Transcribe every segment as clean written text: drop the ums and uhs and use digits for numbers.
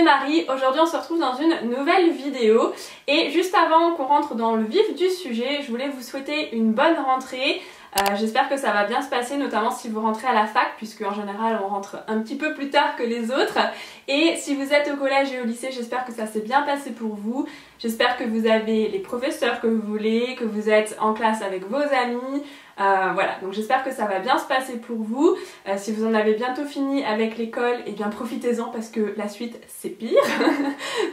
c'est Marie. Aujourd'hui on se retrouve dans une nouvelle vidéo et juste avant qu'on rentre dans le vif du sujet, je voulais vous souhaiter une bonne rentrée. J'espère que ça va bien se passer, notamment si vous rentrez à la fac, puisque en général on rentre un petit peu plus tard que les autres. Et si vous êtes au collège et au lycée, j'espère que ça s'est bien passé pour vous. J'espère que vous avez les professeurs que vous voulez, que vous êtes en classe avec vos amis. Voilà, donc j'espère que ça va bien se passer pour vous. Si vous en avez bientôt fini avec l'école, eh bien profitez-en parce que la suite c'est pire.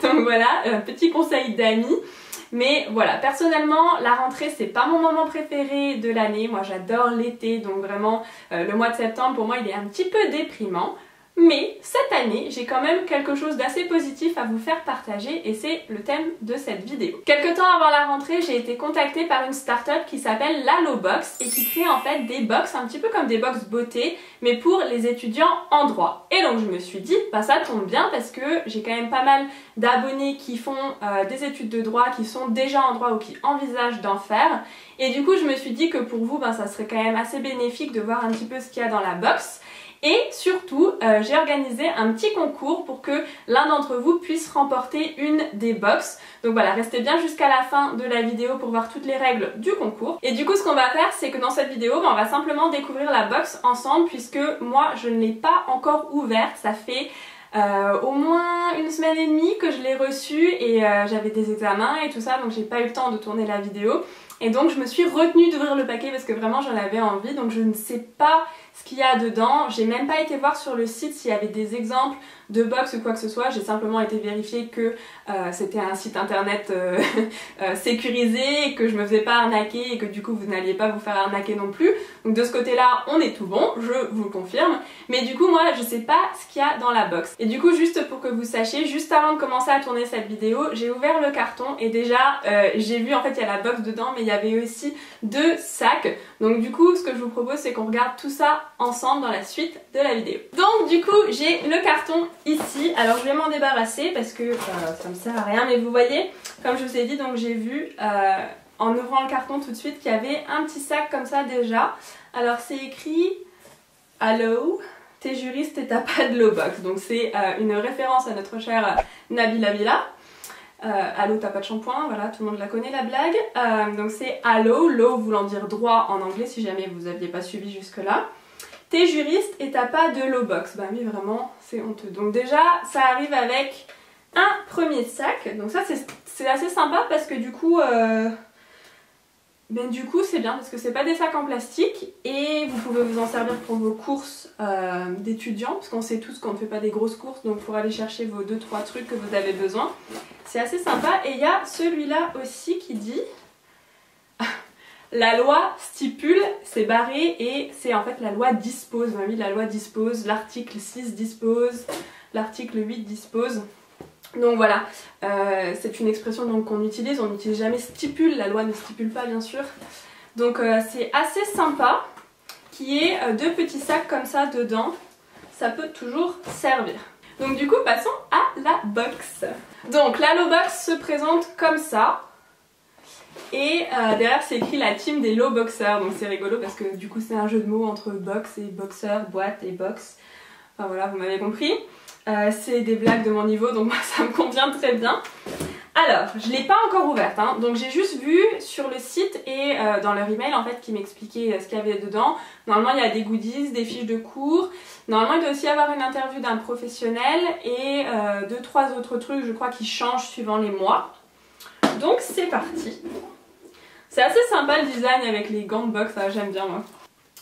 Donc voilà, petit conseil d'amis. Mais voilà, personnellement, la rentrée c'est pas mon moment préféré de l'année. Moi j'adore l'été, donc vraiment le mois de septembre pour moi il est un petit peu déprimant. Mais cette année, j'ai quand même quelque chose d'assez positif à vous faire partager et c'est le thème de cette vidéo. Quelque temps avant la rentrée, j'ai été contactée par une start-up qui s'appelle Lalobox et qui crée en fait des box, un petit peu comme des box beauté, mais pour les étudiants en droit. Et donc je me suis dit, bah ça tombe bien parce que j'ai quand même pas mal d'abonnés qui font des études de droit, qui sont déjà en droit ou qui envisagent d'en faire. Et du coup, je me suis dit que pour vous, bah, ça serait quand même assez bénéfique de voir un petit peu ce qu'il y a dans la box. Et surtout, j'ai organisé un petit concours pour que l'un d'entre vous puisse remporter une des box. Donc voilà, restez bien jusqu'à la fin de la vidéo pour voir toutes les règles du concours. Et du coup, ce qu'on va faire, c'est que dans cette vidéo, on va simplement découvrir la box ensemble puisque moi, je ne l'ai pas encore ouverte. Ça fait au moins une semaine et demie que je l'ai reçue et j'avais des examens et tout ça, donc j'ai pas eu le temps de tourner la vidéo. Et donc je me suis retenue d'ouvrir le paquet parce que vraiment j'en avais envie, donc je ne sais pas ce qu'il y a dedans. J'ai même pas été voir sur le site s'il y avait des exemples de box ou quoi que ce soit. J'ai simplement été vérifier que c'était un site internet sécurisé et que je me faisais pas arnaquer et que du coup vous n'alliez pas vous faire arnaquer non plus. Donc de ce côté là on est tout bon, je vous le confirme. Mais du coup moi je sais pas ce qu'il y a dans la box. Et du coup juste pour que vous sachiez, juste avant de commencer à tourner cette vidéo, j'ai ouvert le carton et déjà j'ai vu en fait il y a la box dedans mais il y avait aussi 2 sacs. Donc du coup ce que je vous propose c'est qu'on regarde tout ça ensemble dans la suite de la vidéo. Donc du coup j'ai le carton ici. Alors je vais m'en débarrasser parce que ça me sert à rien, mais vous voyez, comme je vous ai dit, donc j'ai vu en ouvrant le carton tout de suite qu'il y avait un petit sac comme ça déjà. Alors c'est écrit Hello, t'es juriste et t'as pas de Lowbox. Donc c'est une référence à notre chère Nabila Bila. Allô, t'as pas de shampoing, voilà, tout le monde la connaît la blague. Donc c'est Hello, law voulant dire droit en anglais si jamais vous aviez pas suivi jusque là. T'es juriste et t'as pas de Lowbox. Bah oui, vraiment, c'est honteux. Donc déjà, ça arrive avec un premier sac. Donc ça, c'est assez sympa parce que du coup, c'est bien parce que c'est pas des sacs en plastique et vous pouvez vous en servir pour vos courses d'étudiants parce qu'on sait tous qu'on ne fait pas des grosses courses, donc pour aller chercher vos 2-3 trucs que vous avez besoin. C'est assez sympa. Et il y a celui-là aussi qui dit... La loi stipule, c'est barré et c'est en fait la loi dispose. Oui, la loi dispose, l'article 6 dispose, l'article 8 dispose. Donc voilà, c'est une expression qu'on utilise, on n'utilise jamais stipule, la loi ne stipule pas bien sûr. Donc c'est assez sympa qu'il y ait 2 petits sacs comme ça dedans, ça peut toujours servir. Donc du coup passons à la box. Donc la Lowbox se présente comme ça. Et derrière c'est écrit la team des Lowboxers, donc c'est rigolo parce que du coup c'est un jeu de mots entre box et boxer, boîte et box. Enfin voilà, vous m'avez compris. C'est des blagues de mon niveau donc moi ça me convient très bien. Alors, je ne l'ai pas encore ouverte, hein, donc j'ai juste vu sur le site et dans leur email en fait qui m'expliquait ce qu'il y avait dedans. Normalement il y a des goodies, des fiches de cours. Normalement il doit aussi y avoir une interview d'un professionnel et 2-3 autres trucs je crois qui changent suivant les mois. Donc c'est parti. C'est assez sympa le design avec les gants de boxe, j'aime bien moi.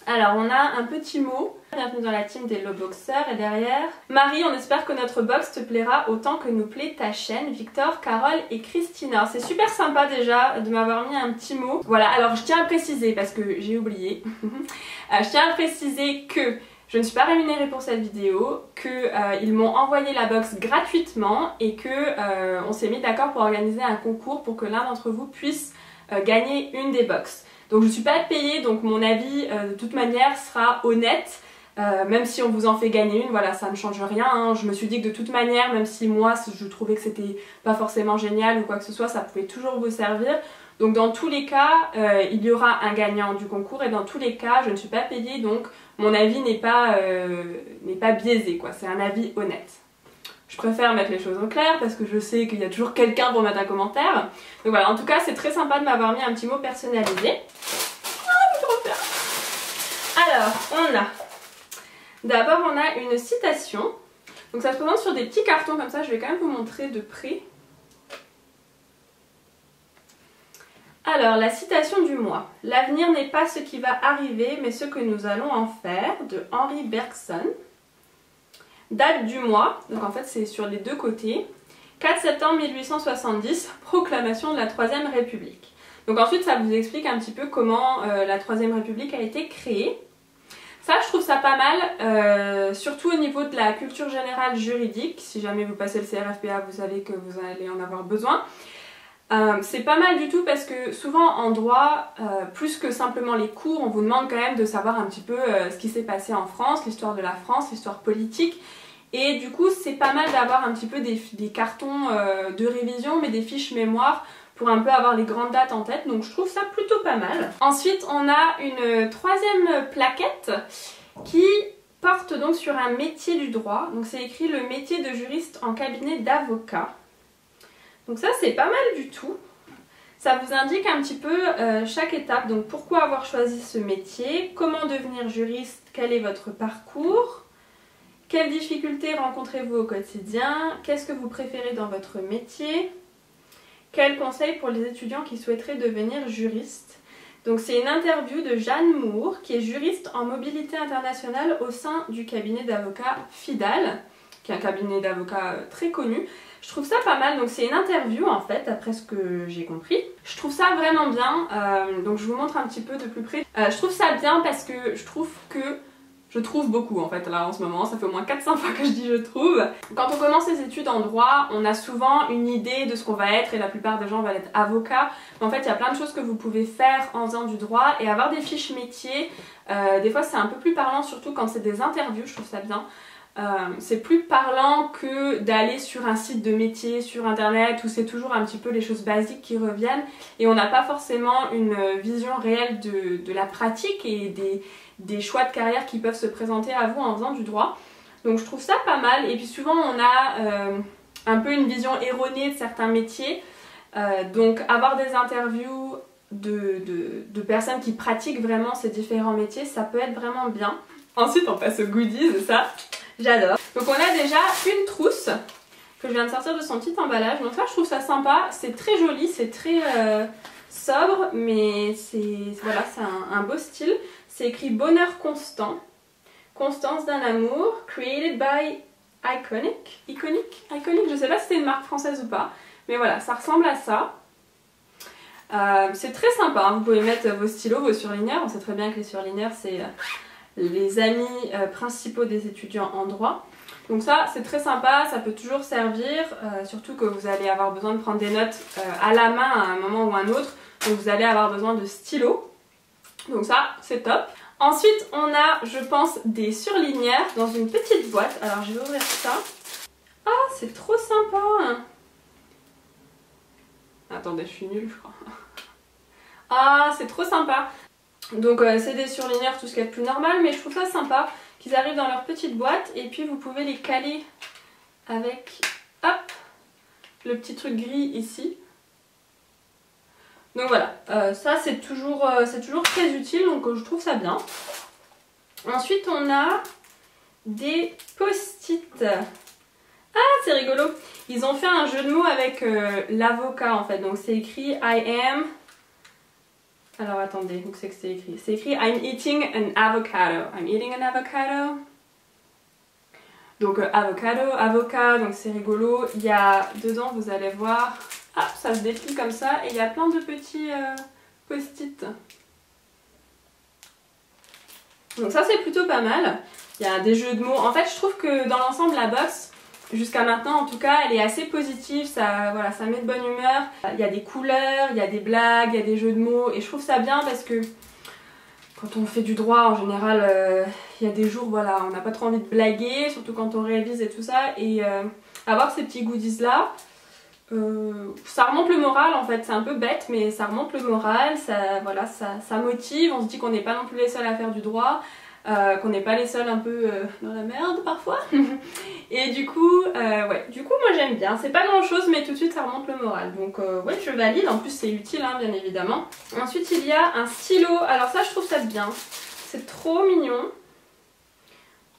Alors on a un petit mot. Bienvenue dans la team des Lowboxers et derrière Marie, on espère que notre box te plaira autant que nous plaît ta chaîne. Victor, Carole et Christina. C'est super sympa déjà de m'avoir mis un petit mot. Voilà, alors je tiens à préciser parce que j'ai oublié. Je tiens à préciser que je ne suis pas rémunérée pour cette vidéo, qu'ils m'ont envoyé la box gratuitement et que on s'est mis d'accord pour organiser un concours pour que l'un d'entre vous puisse gagner une des box. Donc je ne suis pas payée, donc mon avis de toute manière sera honnête, même si on vous en fait gagner une, voilà, ça ne change rien, hein. Je me suis dit que de toute manière, même si moi je trouvais que c'était pas forcément génial ou quoi que ce soit, ça pouvait toujours vous servir. Donc dans tous les cas, il y aura un gagnant du concours et dans tous les cas, je ne suis pas payée, donc mon avis n'est pas biaisé, quoi. C'est un avis honnête. je préfère mettre les choses au clair parce que je sais qu'il y a toujours quelqu'un pour mettre un commentaire. Donc voilà, en tout cas c'est très sympa de m'avoir mis un petit mot personnalisé. Alors d'abord on a une citation. Donc ça se présente sur des petits cartons comme ça, je vais quand même vous montrer de près. Alors la citation du mois. L'avenir n'est pas ce qui va arriver mais ce que nous allons en faire, de Henri Bergson. Date du mois, donc en fait c'est sur les deux côtés. 4 septembre 1870, proclamation de la Troisième République. Donc ensuite ça vous explique un petit peu comment la Troisième République a été créée. Ça je trouve ça pas mal, surtout au niveau de la culture générale juridique. Si jamais vous passez le CRFPA, vous savez que vous allez en avoir besoin. C'est pas mal du tout parce que souvent en droit, plus que simplement les cours, on vous demande quand même de savoir un petit peu ce qui s'est passé en France, l'histoire de la France, l'histoire politique. Et du coup c'est pas mal d'avoir un petit peu des cartons de révision, mais des fiches mémoire pour un peu avoir les grandes dates en tête, donc je trouve ça plutôt pas mal. Ensuite on a une troisième plaquette qui porte donc sur un métier du droit, donc c'est écrit le métier de juriste en cabinet d'avocat. Donc ça c'est pas mal du tout. Ça vous indique un petit peu chaque étape, donc pourquoi avoir choisi ce métier, comment devenir juriste, quel est votre parcours, quelles difficultés rencontrez-vous au quotidien, qu'est-ce que vous préférez dans votre métier, quels conseils pour les étudiants qui souhaiteraient devenir juristes. Donc c'est une interview de Jeanne Moore qui est juriste en mobilité internationale au sein du cabinet d'avocats Fidal, qui est un cabinet d'avocats très connu. Je trouve ça pas mal, donc c'est une interview en fait, d'après ce que j'ai compris. Je trouve ça vraiment bien, donc je vous montre un petit peu de plus près. Je trouve ça bien parce que je trouve beaucoup en fait là en ce moment, ça fait au moins 400 fois que je dis je trouve. Quand on commence les études en droit, on a souvent une idée de ce qu'on va être et la plupart des gens veulent être avocat. Mais en fait il y a plein de choses que vous pouvez faire en faisant du droit et avoir des fiches métiers. Des fois c'est un peu plus parlant, surtout quand c'est des interviews, je trouve ça bien. C'est plus parlant que d'aller sur un site de métier sur internet où c'est toujours un petit peu les choses basiques qui reviennent et on n'a pas forcément une vision réelle de la pratique et des choix de carrière qui peuvent se présenter à vous en faisant du droit. Donc je trouve ça pas mal et puis souvent on a un peu une vision erronée de certains métiers, donc avoir des interviews de personnes qui pratiquent vraiment ces différents métiers, ça peut être vraiment bien. Ensuite on passe aux goodies, ça j'adore. Donc on a déjà une trousse que je viens de sortir de son petit emballage, donc ça je trouve ça sympa, c'est très joli, c'est très sobre, mais voilà, c'est un beau style. C'est écrit bonheur constant, constance d'un amour, created by Iconic, je sais pas si c'est une marque française ou pas, mais voilà, ça ressemble à ça. C'est très sympa, hein. Vous pouvez mettre vos stylos, vos surligneurs, on sait très bien que les surligneurs c'est les amis principaux des étudiants en droit. Donc ça c'est très sympa, ça peut toujours servir, surtout que vous allez avoir besoin de prendre des notes à la main à un moment ou un autre, donc vous allez avoir besoin de stylos. Donc ça c'est top. Ensuite on a je pense des surligneurs dans une petite boîte, alors je vais ouvrir ça. Ah c'est trop sympa. Attendez je suis nulle je crois. Ah c'est trop sympa. Donc c'est des surligneurs, tout ce qui est plus normal, mais je trouve ça sympa qu'ils arrivent dans leur petite boîte et puis vous pouvez les caler avec hop, le petit truc gris ici. Donc voilà, ça c'est toujours très utile, donc je trouve ça bien. Ensuite on a des post-it. Ah c'est rigolo, ils ont fait un jeu de mots avec l'avocat en fait, donc c'est écrit I am... Alors attendez, où c'est que c'est écrit? C'est écrit I'm eating an avocado. I'm eating an avocado. Donc avocado, avocat, donc c'est rigolo. Il y a dedans, vous allez voir, ah, ça se déplie comme ça et il y a plein de petits post-it. Donc ça c'est plutôt pas mal. Il y a des jeux de mots. En fait je trouve que dans l'ensemble la box, jusqu'à maintenant en tout cas, elle est assez positive, ça, voilà, ça met de bonne humeur. Il y a des couleurs, il y a des blagues, il y a des jeux de mots et je trouve ça bien parce que quand on fait du droit en général, il y a des jours voilà, on n'a pas trop envie de blaguer, surtout quand on révise et tout ça, et avoir ces petits goodies là, ça remonte le moral en fait, c'est un peu bête mais ça remonte le moral, ça, voilà, ça motive, on se dit qu'on n'est pas non plus les seuls à faire du droit. qu'on n'est pas les seuls un peu dans la merde parfois. Et du coup, ouais, moi j'aime bien. C'est pas grand chose, mais tout de suite ça remonte le moral. Donc ouais, je valide. En plus c'est utile, hein, bien évidemment. Ensuite il y a un stylo. Alors ça je trouve ça bien. C'est trop mignon.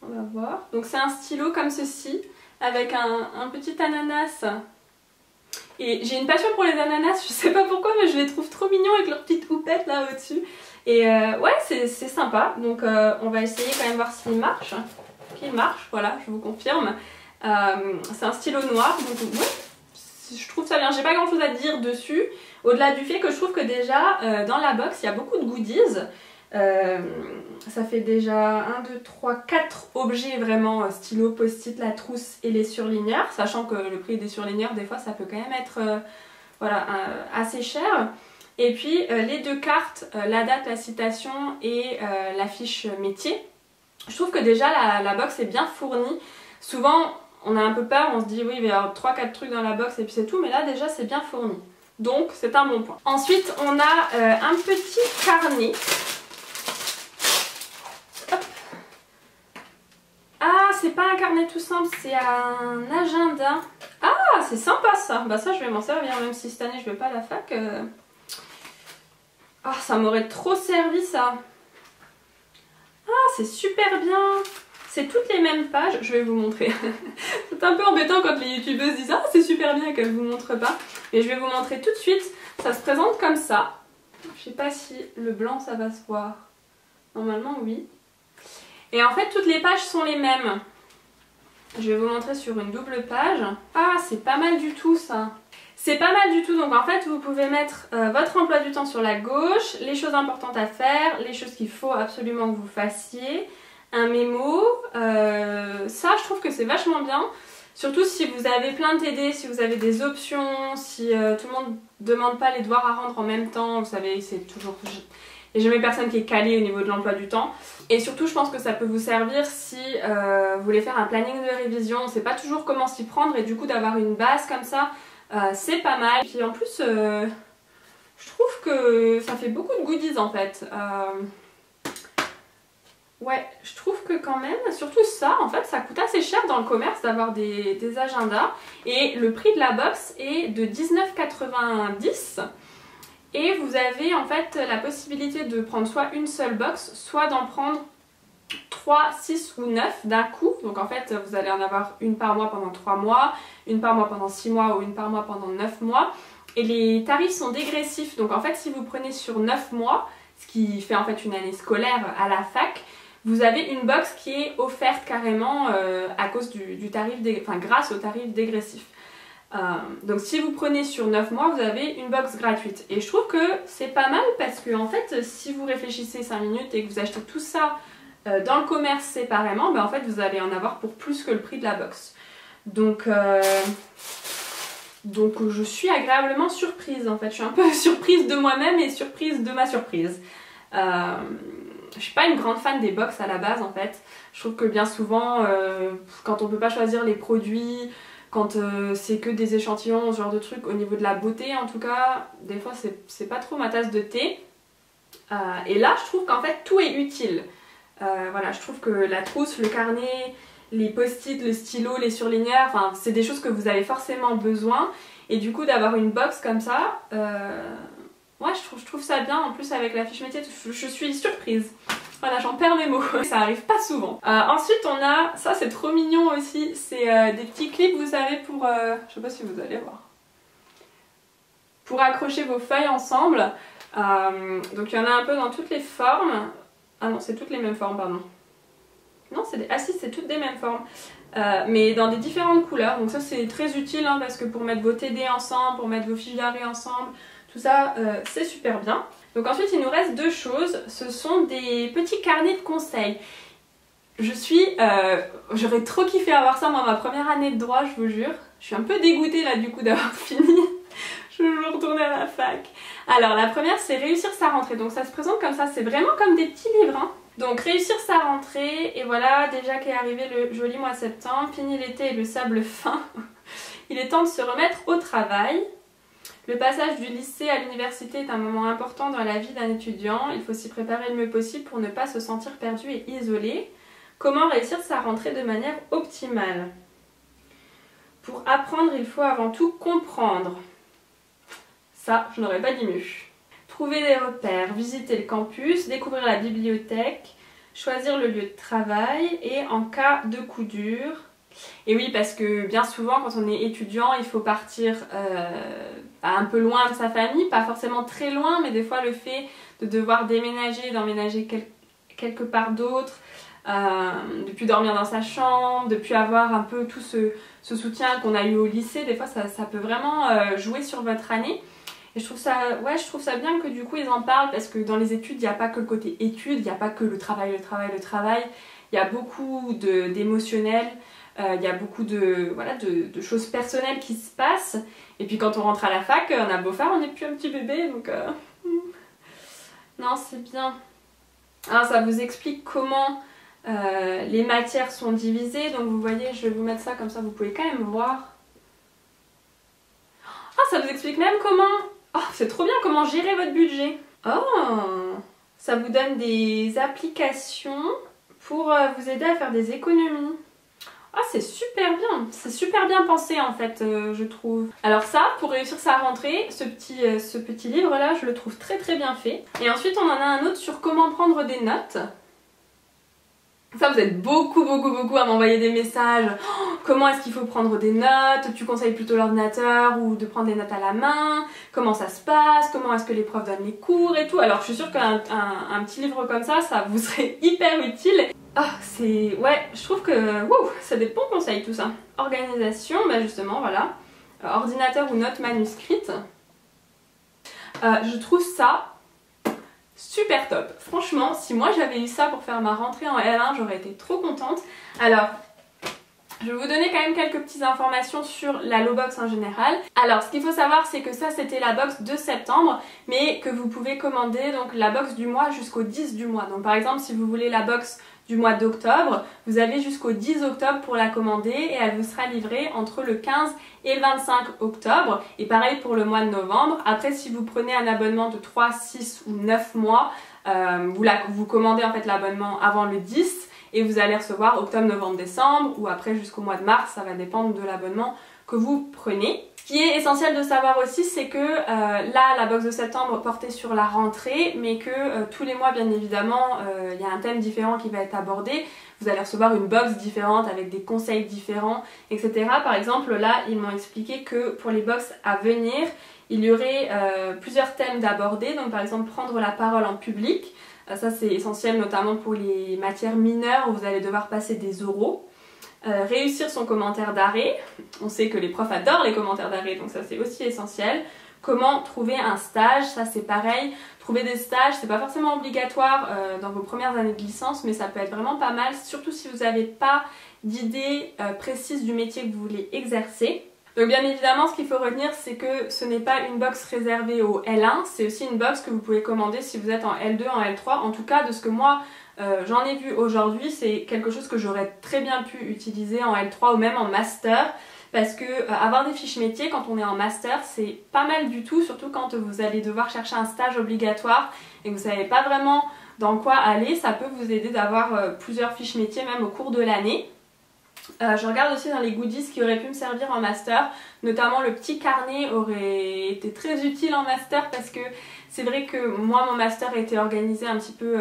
On va voir. Donc c'est un stylo comme ceci, avec un petit ananas. Et j'ai une passion pour les ananas, je sais pas pourquoi, mais je les trouve trop mignons avec leur petite houppette là au-dessus. Et ouais, c'est sympa. Donc on va essayer quand même voir s'il marche. Il marche, voilà, je vous confirme. C'est un stylo noir, donc ouais, je trouve ça bien. J'ai pas grand chose à dire dessus, au-delà du fait que je trouve que déjà dans la box il y a beaucoup de goodies. Ça fait déjà 1, 2, 3, 4 objets vraiment, stylo, post-it, la trousse et les surligneurs, sachant que le prix des surligneurs des fois ça peut quand même être voilà, assez cher. Et puis les 2 cartes, la date, la citation et la fiche métier. Je trouve que déjà la box est bien fournie. Souvent on a un peu peur, on se dit oui il va y avoir 3-4 trucs dans la box et puis c'est tout, mais là déjà c'est bien fourni. Donc c'est un bon point. Ensuite on a un petit carnet. Ah, c'est pas un carnet tout simple, c'est un agenda. Ah, c'est sympa ça. Bah ça je vais m'en servir, même si cette année je vais pas à la fac. Ah, ça m'aurait trop servi ça. Ah, c'est super bien. C'est toutes les mêmes pages, je vais vous montrer. C'est un peu embêtant quand les youtubeuses disent ah c'est super bien qu'elles vous montrent pas. Mais je vais vous montrer tout de suite. Ça se présente comme ça. Je sais pas si le blanc ça va se voir. Normalement oui. Et en fait toutes les pages sont les mêmes. Je vais vous montrer sur une double page. Ah c'est pas mal du tout ça. C'est pas mal du tout, donc en fait vous pouvez mettre votre emploi du temps sur la gauche, les choses importantes à faire, les choses qu'il faut absolument que vous fassiez, un mémo, ça je trouve que c'est vachement bien. Surtout si vous avez plein de TD, si vous avez des options, si tout le monde ne demande pas les devoirs à rendre en même temps, vous savez c'est toujours... Il n'y a jamais personne qui est calé au niveau de l'emploi du temps. Et surtout, je pense que ça peut vous servir si vous voulez faire un planning de révision. On ne sait pas toujours comment s'y prendre et du coup d'avoir une base comme ça, c'est pas mal. Et puis en plus, je trouve que ça fait beaucoup de goodies en fait. Ouais, je trouve que quand même, surtout ça, en fait, ça coûte assez cher dans le commerce d'avoir des agendas. Et le prix de la box est de 19,90 €. Et vous avez en fait la possibilité de prendre soit une seule box, soit d'en prendre 3, 6 ou 9 d'un coup. Donc en fait vous allez en avoir une par mois pendant 3 mois, une par mois pendant 6 mois ou une par mois pendant 9 mois. Et les tarifs sont dégressifs. Donc en fait si vous prenez sur 9 mois, ce qui fait en fait une année scolaire à la fac, vous avez une box qui est offerte carrément à cause du tarif, enfin grâce au tarif dégressif. Donc si vous prenez sur 9 mois, vous avez une box gratuite. Et je trouve que c'est pas mal parce que en fait, si vous réfléchissez 5 minutes et que vous achetez tout ça dans le commerce séparément, ben en fait vous allez en avoir pour plus que le prix de la box. Donc je suis agréablement surprise en fait. Je suis un peu surprise de moi-même et surprise de ma surprise. Je suis pas une grande fan des box à la base en fait. Je trouve que bien souvent, quand on peut pas choisir les produits, quand c'est que des échantillons, ce genre de trucs, au niveau de la beauté en tout cas, des fois c'est pas trop ma tasse de thé. Et là je trouve qu'en fait tout est utile. Voilà, je trouve que la trousse, le carnet, les post-it, le stylo, les surligneurs, enfin c'est des choses que vous avez forcément besoin. Et du coup d'avoir une box comme ça, ouais je trouve ça bien. En plus avec la fiche métier, je suis surprise. Voilà, j'en perds mes mots, ça arrive pas souvent. Ensuite on a, ça c'est trop mignon aussi, c'est des petits clips vous savez pour, je sais pas si vous allez voir, pour accrocher vos feuilles ensemble. Donc il y en a un peu dans toutes les formes. Ah non, c'est toutes les mêmes formes, pardon. Non, ah si, c'est toutes des mêmes formes. Mais dans des différentes couleurs. Donc ça c'est très utile hein, parce que pour mettre vos TD ensemble, pour mettre vos fiches d'arrêt ensemble, tout ça c'est super bien. Donc ensuite il nous reste deux choses. Ce sont des petits carnets de conseils. J'aurais trop kiffé avoir ça moi ma première année de droit, je vous jure. Je suis un peu dégoûtée là du coup d'avoir fini. Je veux retourner à la fac. Alors la première c'est réussir sa rentrée. Donc ça se présente comme ça, c'est vraiment comme des petits livres. Hein. Donc réussir sa rentrée, et voilà déjà qu'est arrivé le joli mois de septembre, fini l'été et le sable fin. Il est temps de se remettre au travail. Le passage du lycée à l'université est un moment important dans la vie d'un étudiant. Il faut s'y préparer le mieux possible pour ne pas se sentir perdu et isolé. Comment réussir sa rentrée de manière optimale? Pour apprendre, il faut avant tout comprendre. Ça, je n'aurais pas dit mieux. Trouver des repères, visiter le campus, découvrir la bibliothèque, choisir le lieu de travail et en cas de coup dur. Et oui, parce que bien souvent, quand on est étudiant, il faut partir un peu loin de sa famille, pas forcément très loin, mais des fois le fait de devoir déménager, d'emménager quelque part d'autre, de plus dormir dans sa chambre, de plus avoir un peu tout ce soutien qu'on a eu au lycée, des fois ça peut vraiment jouer sur votre année. Et je trouve ça bien que du coup ils en parlent, parce que dans les études, il n'y a pas que le côté études, il n'y a pas que le travail, il y a beaucoup d'émotionnel, il y a beaucoup de choses personnelles qui se passent. Et puis quand on rentre à la fac, on a beau faire, on n'est plus un petit bébé, donc non, c'est bien. Alors ça vous explique comment les matières sont divisées, donc vous voyez, je vais vous mettre ça comme ça, vous pouvez quand même voir. Ah, ça vous explique même comment... Oh, c'est trop bien, comment gérer votre budget. Oh, ça vous donne des applications pour vous aider à faire des économies. Ah, c'est super bien pensé en fait, je trouve. Alors ça, pour réussir sa rentrée, ce petit livre là, je le trouve très bien fait. Et ensuite on en a un autre sur comment prendre des notes. Ça, vous êtes beaucoup à m'envoyer des messages. Oh, comment est-ce qu'il faut prendre des notes? Tu conseilles plutôt l'ordinateur ou de prendre des notes à la main? Comment ça se passe? Comment est-ce que les profs donnent les cours et tout? Alors je suis sûre qu'un petit livre comme ça vous serait hyper utile. Ah, ouais, je trouve que c'est des bons conseils tout ça. Organisation, bah justement, voilà. Ordinateur ou notes manuscrites. Je trouve ça super top. Franchement, si moi j'avais eu ça pour faire ma rentrée en L1, j'aurais été trop contente. Alors, je vais vous donner quand même quelques petites informations sur la Lobox en général. Alors, ce qu'il faut savoir, c'est que ça, c'était la box de septembre, mais que vous pouvez commander donc la box du mois jusqu'au 10 du mois. Donc par exemple, si vous voulez la box du mois d'octobre, vous avez jusqu'au 10 octobre pour la commander et elle vous sera livrée entre le 15 et le 25 octobre. Et pareil pour le mois de novembre. Après, si vous prenez un abonnement de 3, 6 ou 9 mois, vous commandez en fait l'abonnement avant le 10 et vous allez recevoir octobre, novembre, décembre ou après jusqu'au mois de mars, ça va dépendre de l'abonnement que vous prenez. Ce qui est essentiel de savoir aussi, c'est que là, la box de septembre portait sur la rentrée, mais que tous les mois, bien évidemment, il y a un thème différent qui va être abordé. Vous allez recevoir une box différente avec des conseils différents, etc. Par exemple, là, ils m'ont expliqué que pour les box à venir, il y aurait plusieurs thèmes d'aborder. Donc par exemple, prendre la parole en public. Ça, c'est essentiel notamment pour les matières mineures où vous allez devoir passer des oraux. Réussir son commentaire d'arrêt, on sait que les profs adorent les commentaires d'arrêt, donc ça c'est aussi essentiel. Comment trouver un stage, ça c'est pareil. Trouver des stages, c'est pas forcément obligatoire dans vos premières années de licence, mais ça peut être vraiment pas mal, surtout si vous n'avez pas d'idée précise du métier que vous voulez exercer. Donc bien évidemment, ce qu'il faut retenir, c'est que ce n'est pas une box réservée au L1, c'est aussi une box que vous pouvez commander si vous êtes en L2, en L3. En tout cas, de ce que moi j'en ai vu aujourd'hui, c'est quelque chose que j'aurais très bien pu utiliser en L3 ou même en master. Parce que avoir des fiches métiers quand on est en master, c'est pas mal du tout, surtout quand vous allez devoir chercher un stage obligatoire et que vous savez pas vraiment dans quoi aller. Ça peut vous aider d'avoir plusieurs fiches métiers même au cours de l'année. Je regarde aussi dans les goodies qui auraient pu me servir en master, notamment le petit carnet aurait été très utile en master parce que c'est vrai que moi mon master a été organisé un petit peu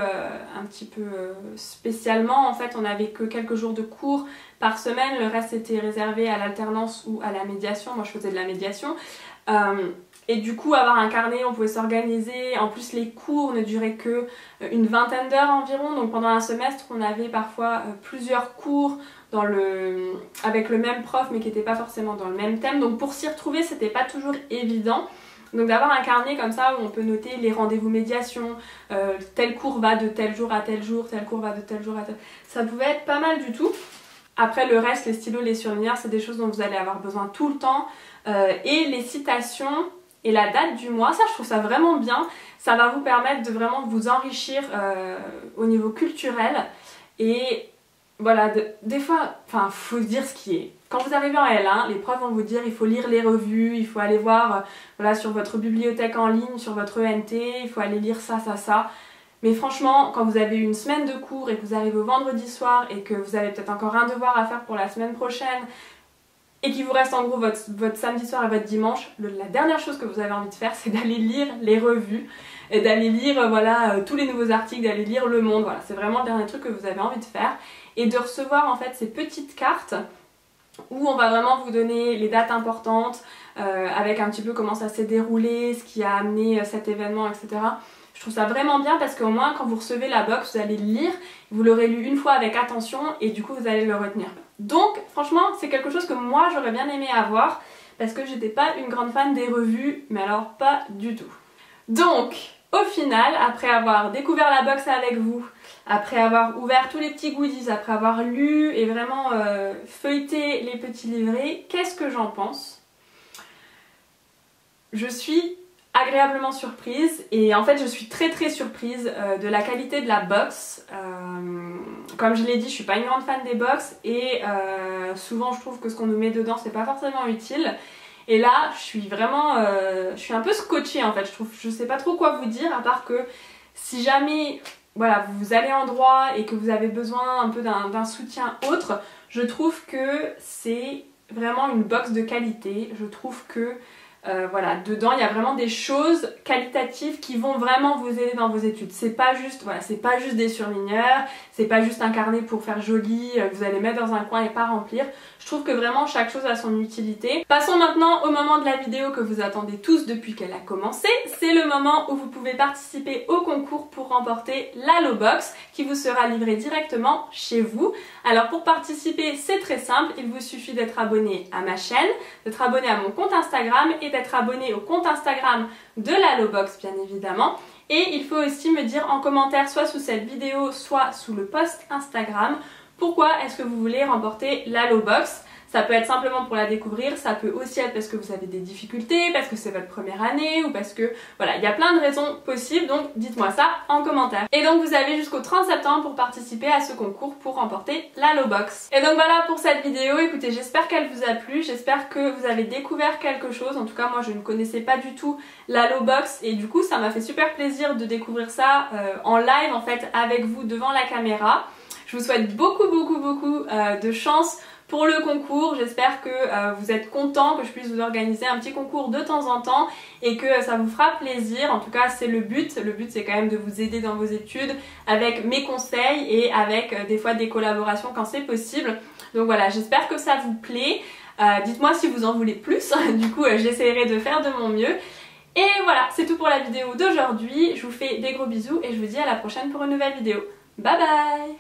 spécialement. En fait, on n'avait que quelques jours de cours par semaine, le reste était réservé à l'alternance ou à la médiation. Moi je faisais de la médiation. Et du coup, avoir un carnet, on pouvait s'organiser. En plus, les cours ne duraient que une vingtaine d'heures environ. Donc pendant un semestre, on avait parfois plusieurs cours avec le même prof, mais qui n'étaient pas forcément dans le même thème. Donc pour s'y retrouver, c'était pas toujours évident. Donc d'avoir un carnet comme ça où on peut noter les rendez-vous médiation, tel cours va de tel jour à tel jour, tel cours va de tel jour à tel... Ça pouvait être pas mal du tout. Après le reste, les stylos, les surligneurs, c'est des choses dont vous allez avoir besoin tout le temps. Et les citations et la date du mois, ça je trouve ça vraiment bien. Ça va vous permettre de vraiment vous enrichir au niveau culturel. Et voilà, des fois, enfin faut dire ce qui est. Quand vous arrivez en L1, les profs vont vous dire il faut lire les revues, il faut aller voir voilà, sur votre bibliothèque en ligne, sur votre ENT, il faut aller lire ça, ça, ça. Mais franchement, quand vous avez une semaine de cours et que vous arrivez au vendredi soir et que vous avez peut-être encore un devoir à faire pour la semaine prochaine et qu'il vous reste en gros votre samedi soir et votre dimanche, la dernière chose que vous avez envie de faire, c'est d'aller lire les revues et d'aller lire voilà, tous les nouveaux articles, d'aller lire Le Monde. Voilà, c'est vraiment le dernier truc que vous avez envie de faire. Et de recevoir en fait ces petites cartes où on va vraiment vous donner les dates importantes, avec un petit peu comment ça s'est déroulé, ce qui a amené cet événement, etc. Je trouve ça vraiment bien parce qu'au moins quand vous recevez la box, vous allez le lire, vous l'aurez lu une fois avec attention et du coup vous allez le retenir. Donc franchement c'est quelque chose que moi j'aurais bien aimé avoir parce que j'étais pas une grande fan des revues, mais alors pas du tout. Donc au final, après avoir découvert la box avec vous, après avoir ouvert tous les petits goodies, après avoir lu et vraiment feuilleté les petits livrets, qu'est-ce que j'en pense? Je suis agréablement surprise et en fait je suis très surprise de la qualité de la box. Comme je l'ai dit, je suis pas une grande fan des box et souvent je trouve que ce qu'on nous met dedans c'est pas forcément utile. Et là, je suis vraiment, je suis un peu scotchée en fait. Je sais pas trop quoi vous dire à part que si jamais, voilà, vous allez en droit et que vous avez besoin un peu d'un soutien autre, je trouve que c'est vraiment une box de qualité. Je trouve que voilà, dedans il y a vraiment des choses qualitatives qui vont vraiment vous aider dans vos études. C'est pas juste, voilà, c'est pas juste des surligneurs, c'est pas juste un carnet pour faire joli que vous allez mettre dans un coin et pas remplir. Je trouve que vraiment chaque chose a son utilité. Passons maintenant au moment de la vidéo que vous attendez tous depuis qu'elle a commencé. C'est le moment où vous pouvez participer au concours pour remporter la Lobox qui vous sera livrée directement chez vous. Alors pour participer, c'est très simple, il vous suffit d'être abonné à ma chaîne, d'être abonné à mon compte Instagram et d'être abonné au compte Instagram de la Lobox bien évidemment. Et il faut aussi me dire en commentaire soit sous cette vidéo soit sous le post Instagram pourquoi est-ce que vous voulez remporter la Lobox. Ça peut être simplement pour la découvrir, ça peut aussi être parce que vous avez des difficultés, parce que c'est votre première année ou parce que voilà, il y a plein de raisons possibles, donc dites-moi ça en commentaire. Et donc vous avez jusqu'au 30 septembre pour participer à ce concours pour remporter la Lobox. Et donc voilà pour cette vidéo, écoutez, j'espère qu'elle vous a plu, j'espère que vous avez découvert quelque chose. En tout cas moi je ne connaissais pas du tout la Lobox et du coup ça m'a fait super plaisir de découvrir ça en live en fait avec vous devant la caméra. Je vous souhaite beaucoup de chance pour le concours. J'espère que vous êtes contents, que je puisse vous organiser un petit concours de temps en temps et que ça vous fera plaisir. En tout cas c'est le but. Le but c'est quand même de vous aider dans vos études avec mes conseils et avec des fois des collaborations quand c'est possible. Donc voilà, j'espère que ça vous plaît. Dites-moi si vous en voulez plus. Du coup j'essaierai de faire de mon mieux. Et voilà, c'est tout pour la vidéo d'aujourd'hui. Je vous fais des gros bisous et je vous dis à la prochaine pour une nouvelle vidéo. Bye bye!